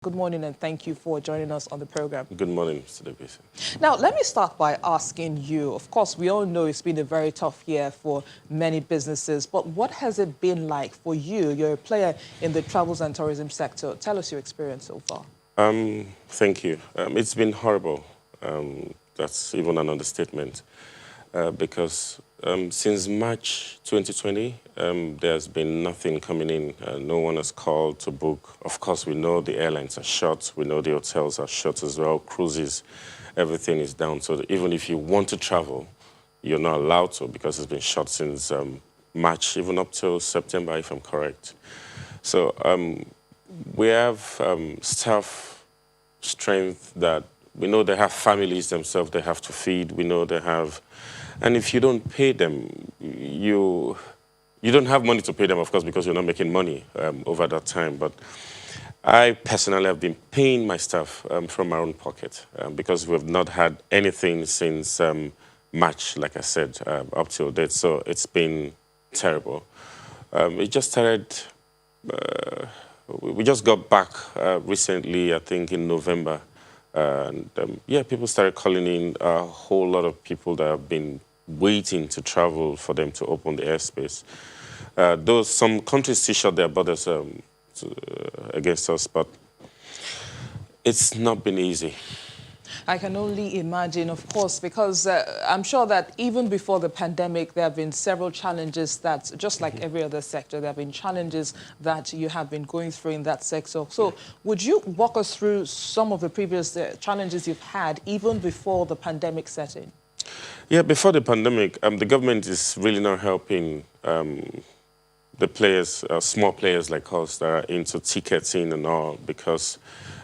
Good morning and thank you for joining us on the program. Good morning, Mr. Davis. Now, let me start by asking you, of course, we all know it's been a very tough year for many businesses, but what has it been like for you? You're a player in the travels and tourism sector. Tell us your experience so far. Thank you. It's been horrible. That's even an understatement because since March 2020, there's been nothing coming in. No one has called to book. Of course, we know the airlines are shut. We know the hotels are shut as well. Cruises, everything is down. So even if you want to travel, you're not allowed to because it's been shut since March, even up till September, if I'm correct. So we have staff strength that we know they have families themselves they have to feed. We know they have, and if you don't pay them, you don't have money to pay them, of course, because you're not making money over that time. But I personally have been paying my staff from my own pocket because we've not had anything since March, like I said, up till date. So it's been terrible. It just started. We just got back recently, I think in November. And yeah, people started calling in, a whole lot of people that have been waiting to travel for them to open the airspace. Though some countries still shut their borders against us, but it's not been easy. I can only imagine, of course, because I'm sure that even before the pandemic, there have been several challenges that, just like every other sector, there have been challenges that you have been going through in that sector. So would you walk us through some of the previous challenges you've had even before the pandemic set in? Yeah, before the pandemic, the government is really not helping the players, small players like us that are into ticketing and all, because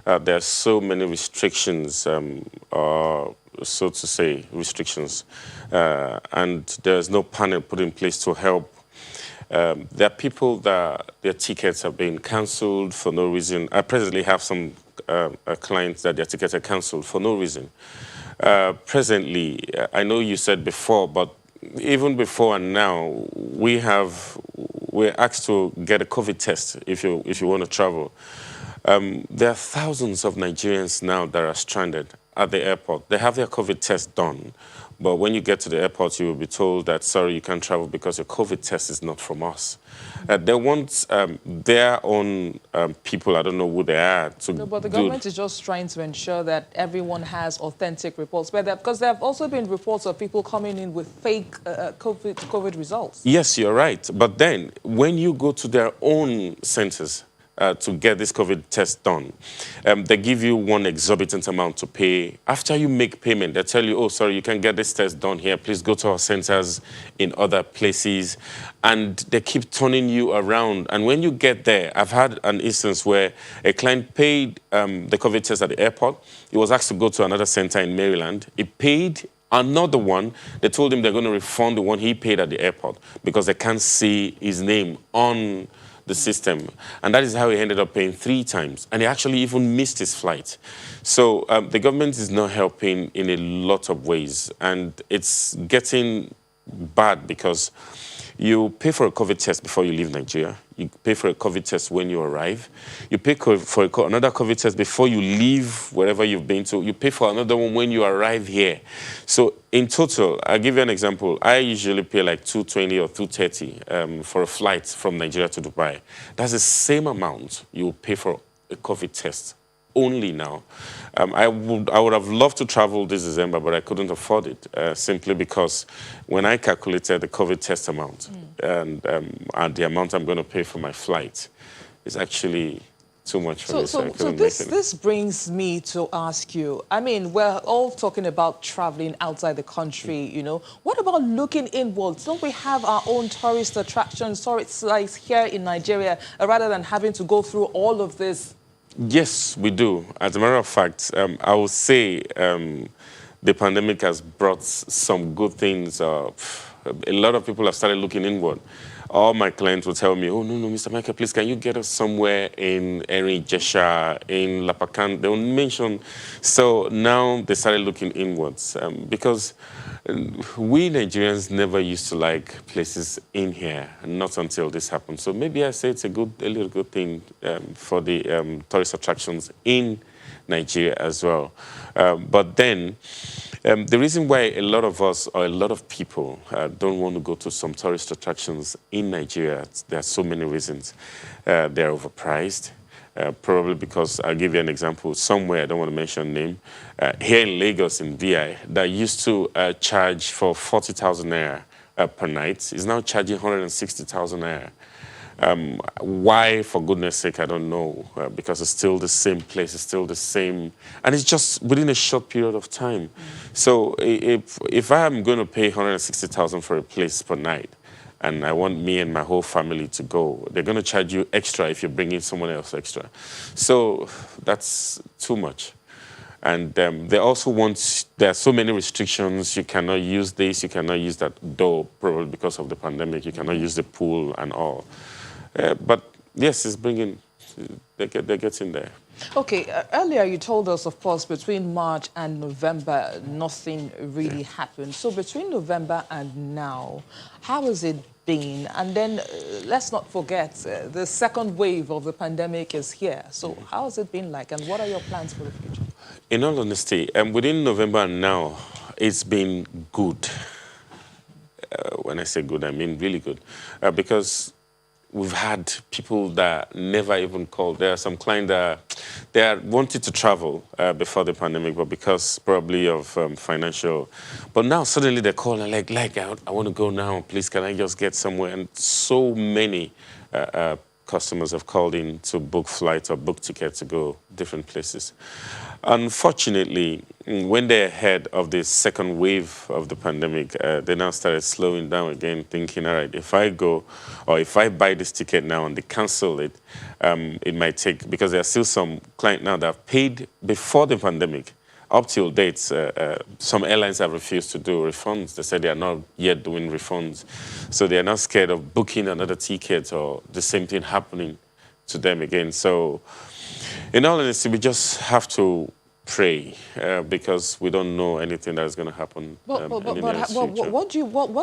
there are so many restrictions, or so to say, restrictions, and there's no panel put in place to help. There are people that their tickets have been cancelled for no reason. I presently have some clients that their tickets are cancelled for no reason. Presently, I know you said before, but even before and now, we're asked to get a COVID test if you want to travel. There are thousands of Nigerians now that are stranded at the airport. They have their COVID test done, but when you get to the airport, you will be told that, sorry, you can't travel because your COVID test is not from us. They want their own people, I don't know who they are, to No, but the government is just trying to ensure that everyone has authentic reports. Because there have also been reports of people coming in with fake COVID results. Yes, you're right. But then when you go to their own centers, to get this COVID test done, they give you one exorbitant amount to pay. After you make payment, they tell you, oh, sorry, you can get this test done here. Please go to our centers in other places. And they keep turning you around. And when you get there, I've had an instance where a client paid the COVID test at the airport. He was asked to go to another center in Maryland. He paid another one. They told him they're going to refund the one he paid at the airport because they can't see his name on the system. And that is how he ended up paying 3 times. And he actually even missed his flight. So the government is not helping in a lot of ways. And it's getting bad because you pay for a COVID test before you leave Nigeria. You pay for a COVID test when you arrive. You pay for another COVID test before you leave wherever you've been to. You pay for another one when you arrive here. So in total, I'll give you an example. I usually pay like $220 or $230 for a flight from Nigeria to Dubai. That's the same amount you pay for a COVID test only now. I would have loved to travel this December, but I couldn't afford it simply because when I calculated the COVID test amount and the amount I'm going to pay for my flight, is actually too much for me. So this brings me to ask you, I mean, we're all talking about traveling outside the country, you know. What about looking inwards? Don't we have our own tourist attractions, tourist sites here in Nigeria, rather than having to go through all of this? Yes, we do. As a matter of fact, I would say the pandemic has brought some good things. A lot of people have started looking inward. all my clients will tell me, oh, no, Mr. Michael, please, can you get us somewhere in Jesha, in Lapakan? They will mention. So now they started looking inwards because we Nigerians never used to like places in here, not until this happened. So maybe I say it's a little good thing for the tourist attractions in Nigeria as well. But then, the reason why a lot of us or a lot of people don't want to go to some tourist attractions in Nigeria, there are so many reasons. They're overpriced. Probably because, I'll give you an example, somewhere, I don't want to mention name, here in Lagos in VI, that used to charge for 40,000 naira per night, is now charging 160,000 naira. Why, for goodness sake, I don't know, because it's still the same place, it's still the same, and it's just within a short period of time. So if I'm going to pay 160,000 for a place per night, and I want me and my whole family to go, they're going to charge you extra if you're bringing someone else extra. So that's too much. And they also want, there are so many restrictions. You cannot use this, you cannot use that, though probably because of the pandemic, you cannot use the pool and all. But yes, it's bringing, they're getting there. Okay, earlier you told us, of course, between March and November, nothing really happened. So between November and now, how has it been? And then let's not forget, the second wave of the pandemic is here. So how has it been like, and what are your plans for the future? In all honesty, within November and now, it's been good. When I say good, I mean really good. Because we've had people that never even called. There are some clients that they wanted to travel before the pandemic, but because probably of financial. But now suddenly they're calling like I want to go now. Please, can I just get somewhere? And so many customers have called in to book flights or book tickets to go different places. Unfortunately, when they're ahead of the second wave of the pandemic, they now started slowing down again, thinking, all right, if I go or if I buy this ticket now and they cancel it, it might take, because there are still some clients now that have paid before the pandemic. Up till dates, some airlines have refused to do refunds. They said they are not yet doing refunds. So they are not scared of booking another ticket or the same thing happening to them again. So in all honesty, we just have to pray because we don't know anything that's going to happen. What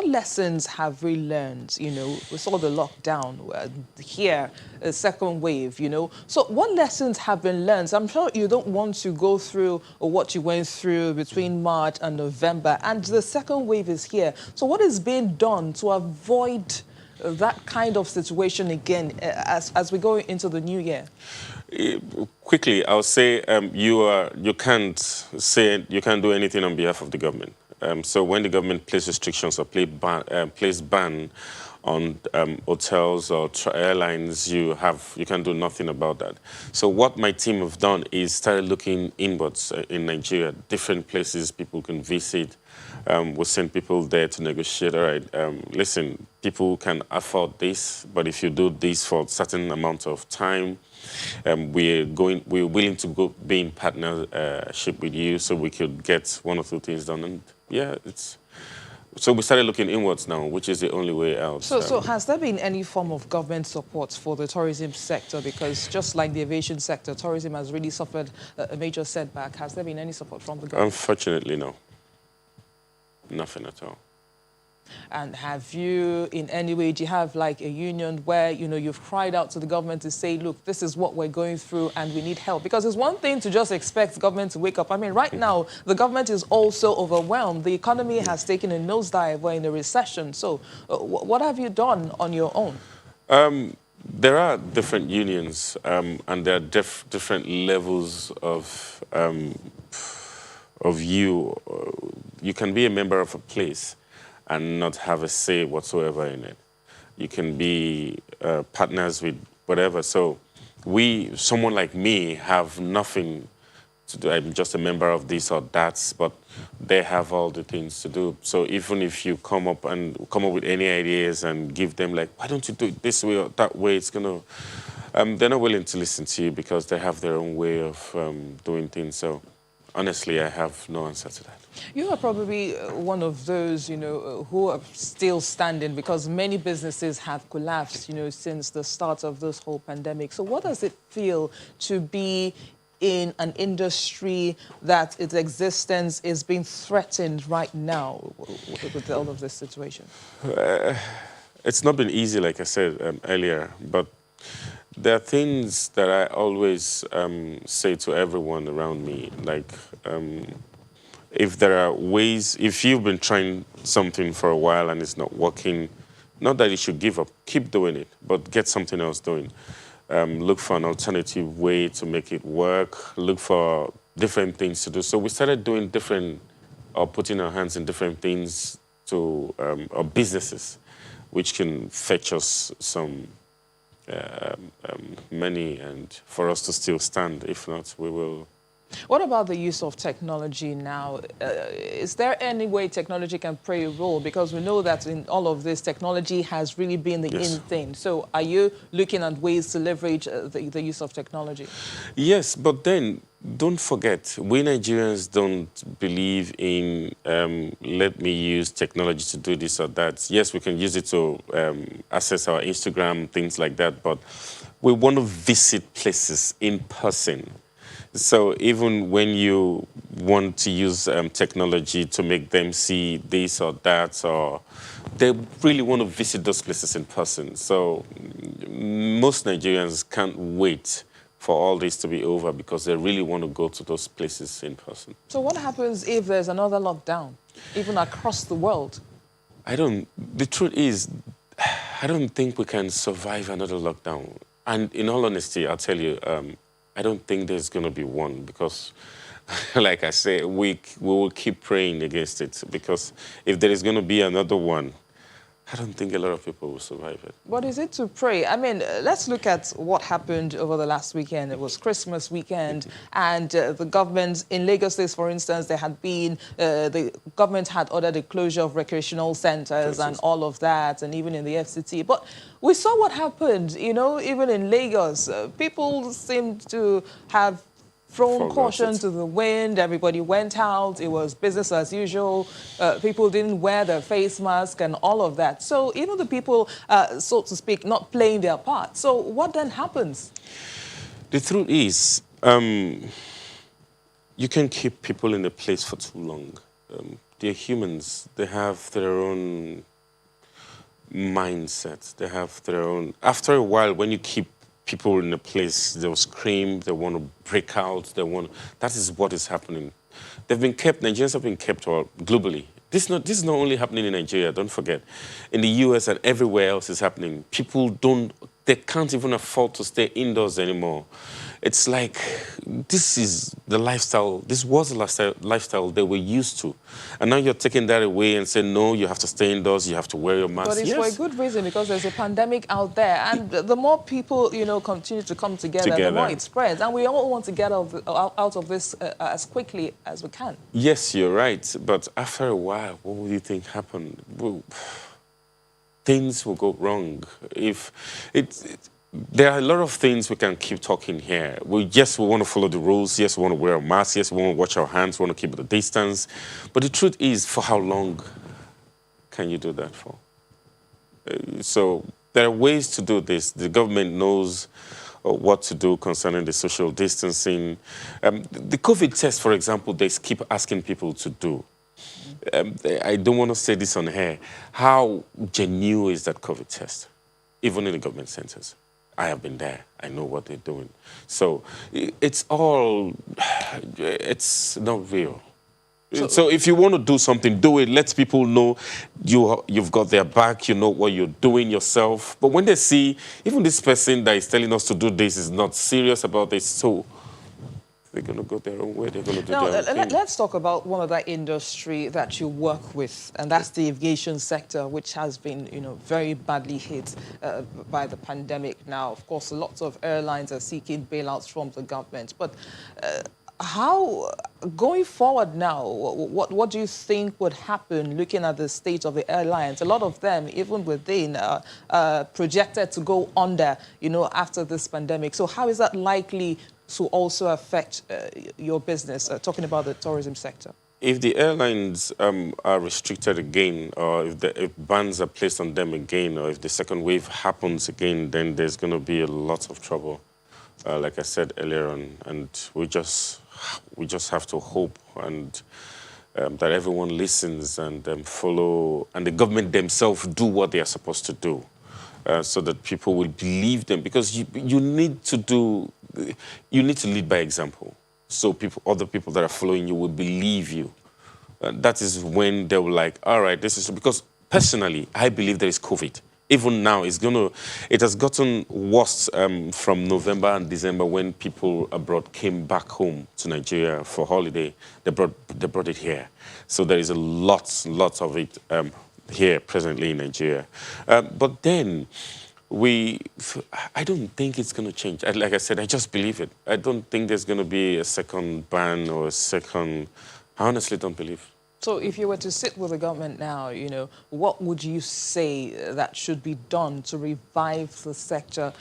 lessons have we learned? You know, we saw the lockdown here, a second wave. You know, so what lessons have been learned? I'm sure you don't want to go through what you went through between March and November, and the second wave is here. So what is being done to avoid that kind of situation again as we go into the new year? Quickly, I'll say you can't do anything on behalf of the government. So when the government places restrictions or place ban on hotels or airlines, you can do nothing about that. So what my team have done is started looking inwards in Nigeria, different places people can visit. We'll send people there to negotiate. All right, listen, people can afford this, but if you do this for a certain amount of time, we're willing to be in partnership with you so we could get one or two things done. And yeah, so we started looking inwards now, which is the only way out. So has there been any form of government support for the tourism sector? Because just like the aviation sector, tourism has really suffered a major setback. Has there been any support from the government? Unfortunately, no. Nothing at all. And have you, in any way, do you have like a union where, you know, you've cried out to the government to say, look, this is what we're going through and we need help? Because it's one thing to just expect government to wake up. I mean, right now, the government is also overwhelmed. The economy has taken a nosedive. We're in a recession. So what have you done on your own? There are different unions and there are different levels of you. You can be a member of a place and not have a say whatsoever in it. You can be partners with whatever. So someone like me, have nothing to do. I'm just a member of this or that, but they have all the things to do. So even if you come up with any ideas and give them like, why don't you do it this way or that way, it's gonna, they're not willing to listen to you because they have their own way of doing things. So honestly, I have no answer to that. You are probably one of those, who are still standing because many businesses have collapsed, since the start of this whole pandemic. So what does it feel to be in an industry that its existence is being threatened right now with all of this situation? It's not been easy, like I said earlier, but there are things that I always say to everyone around me, like if there are ways, if you've been trying something for a while and it's not working, not that you should give up, keep doing it, but get something else doing. Look for an alternative way to make it work, look for different things to do. So we started doing different, or putting our hands in different things to, or businesses, which can fetch us some money and for us to still stand. If not, we will. What about the use of technology now? Is there any way technology can play a role? Because we know that in all of this, technology has really been the in thing. So are you looking at ways to leverage the use of technology? Yes, but then don't forget, we Nigerians don't believe in let me use technology to do this or that. Yes, we can use it to access our Instagram, things like that, but we want to visit places in person. So even when you want to use technology to make them see this or that, or they really want to visit those places in person. So most Nigerians can't wait for all this to be over because they really want to go to those places in person. So what happens if there's another lockdown, even across the world? The truth is, I don't think we can survive another lockdown. And in all honesty, I'll tell you, I don't think there's going to be one because, like I say, we will keep praying against it because if there is going to be another one, I don't think a lot of people will survive it. What is it to pray? I mean, let's look at what happened over the last weekend. It was Christmas weekend, and the government in Lagos State, for instance, the government had ordered the closure of recreational centers and all of that, and even in the FCT. But we saw what happened, even in Lagos. People seemed to have thrown caution to the wind. Everybody went out. It was business as usual. People didn't wear their face mask and all of that. So even the people, so to speak, not playing their part. So what then happens? The truth is, you can keep people in a place for too long. They're humans. They have their own mindset. They have their own... After a while, when you keep people in a place, they'll scream, they want to break out, that is what is happening. Nigerians have been kept globally. This is not only happening in Nigeria, don't forget. In the US and everywhere else is happening. People they can't even afford to stay indoors anymore. It's like, this is the lifestyle, this was the lifestyle they were used to. And now you're taking that away and saying, no, you have to stay indoors, you have to wear your mask. But it's for a good reason, because there's a pandemic out there. And the more people, continue to come together, the more it spreads. And we all want to get out of this as quickly as we can. Yes, you're right. But after a while, what would you think happened? Well, things will go wrong. There are a lot of things we can keep talking here. We want to follow the rules. Yes, we want to wear a mask. Yes, we want to wash our hands. We want to keep the distance. But the truth is, for how long can you do that for? So there are ways to do this. The government knows what to do concerning the social distancing. The COVID test, for example, they keep asking people to do. I don't want to say this on air. How genuine is that COVID test, even in the government centers? I have been there. I know what they're doing. So it's not real. So if you want to do something, do it. Let people know you've got their back, you know what you're doing yourself. But when they see, even this person that is telling us to do this is not serious about this, so they're going to go their own way. They're going to do their own thing. Let's talk about one other industry that you work with, and that's the aviation sector, which has been, very badly hit by the pandemic. Now, of course, lots of airlines are seeking bailouts from the government. But how, going forward now, what do you think would happen looking at the state of the airlines? A lot of them, even within, projected to go under, after this pandemic. So how is that likely to also affect your business, talking about the tourism sector? If the airlines are restricted again, or if bans are placed on them again, or if the second wave happens again, then there's going to be a lot of trouble, like I said earlier on. And we just have to hope and that everyone listens and follow, and the government themselves do what they are supposed to do, so that people will believe them. Because you need to lead by example. So other people that are following you will believe you. That is when they will like, all right, this is... Because personally, I believe there is COVID. Even now, it has gotten worse from November and December, when people abroad came back home to Nigeria for holiday. They brought it here. So there is a lots of it here presently in Nigeria. But then... I don't think it's going to change. Like I said, I just believe it. I don't think there's going to be a second ban or a second... I honestly don't believe. So if you were to sit with the government now, what would you say that should be done to revive the sector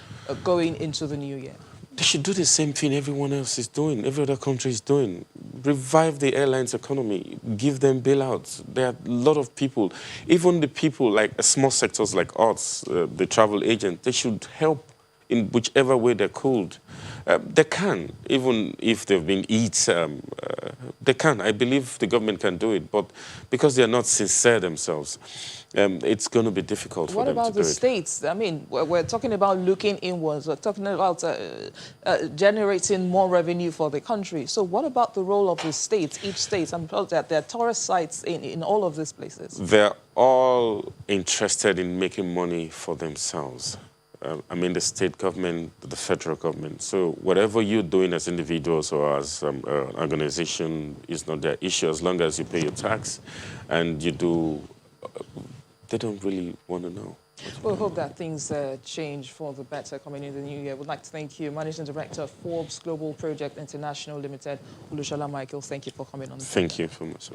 going into the new year? They should do the same thing everyone else is doing, every other country is doing. Revive the airlines economy, give them bailouts. There are a lot of people, even the people like small sectors like us, the travel agent, they should help in whichever way they could. They can, even if they've been they can. I believe the government can do it, but because they are not sincere themselves, it's going to be difficult for them to do it. What about the states? I mean, we're talking about looking inwards. We're talking about generating more revenue for the country. So what about the role of the states, each state? I'm told that there are tourist sites in all of these places. They're all interested in making money for themselves. I mean, the state government, the federal government. So whatever you're doing as individuals or as an organization is not their issue, as long as you pay your tax and you do... They don't really want to know. Well, we hope that things change for the better coming in the new year. We'd like to thank you, Managing Director of Forbes Global Project International Limited, Olushola Michael. Thank you for coming on. Thank you so much.